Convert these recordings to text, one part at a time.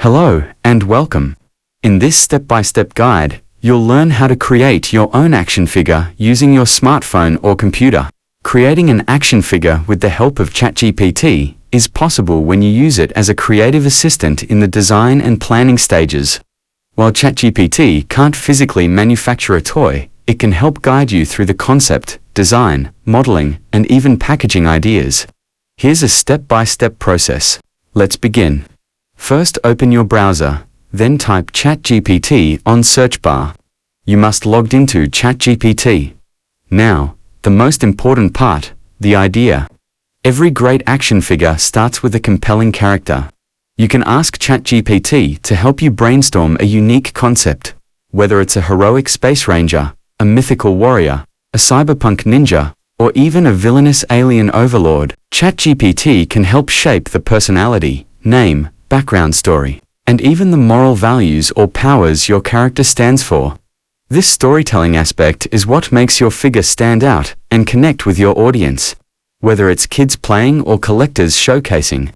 Hello and welcome. In this step-by-step guide, you'll learn how to create your own action figure using your smartphone or computer. Creating an action figure with the help of ChatGPT is possible when you use it as a creative assistant in the design and planning stages. While ChatGPT can't physically manufacture a toy, it can help guide you through the concept, design, modeling, and even packaging ideas. Here's a step-by-step process. Let's begin. First, open your browser, then type ChatGPT on search bar. You must logged into ChatGPT. Now, the most important part, the idea. Every great action figure starts with a compelling character. You can ask ChatGPT to help you brainstorm a unique concept, whether it's a heroic space ranger, a mythical warrior, a cyberpunk ninja, or even a villainous alien overlord. ChatGPT can help shape the personality, name, background story, and even the moral values or powers your character stands for. This storytelling aspect is what makes your figure stand out and connect with your audience, whether it's kids playing or collectors showcasing.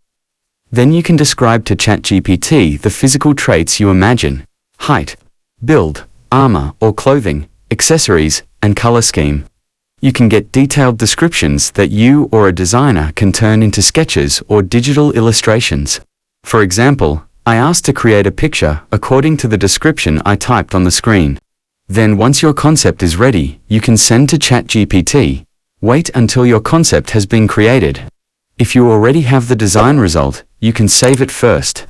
Then you can describe to ChatGPT the physical traits you imagine: height, build, armor or clothing, accessories, and color scheme. You can get detailed descriptions that you or a designer can turn into sketches or digital illustrations. For example, I asked to create a picture according to the description I typed on the screen. Then once your concept is ready, you can send to ChatGPT. Wait until your concept has been created. If you already have the design result, you can save it first.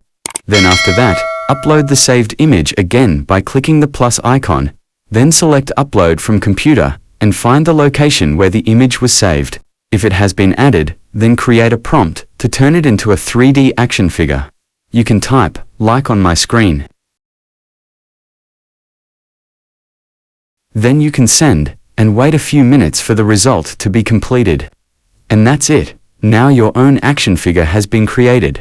Then after that, upload the saved image again by clicking the plus icon. Then select Upload from Computer and find the location where the image was saved. If it has been added, then create a prompt to turn it into a 3D action figure. You can type, like on my screen. Then you can send, and wait a few minutes for the result to be completed. And that's it. Now your own action figure has been created.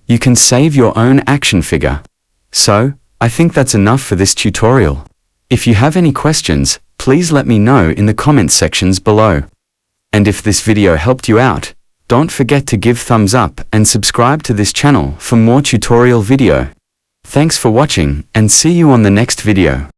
You can save your own action figure. So, I think that's enough for this tutorial. If you have any questions, please let me know in the comments sections below. And if this video helped you out, don't forget to give thumbs up and subscribe to this channel for more tutorial video. Thanks for watching and see you on the next video.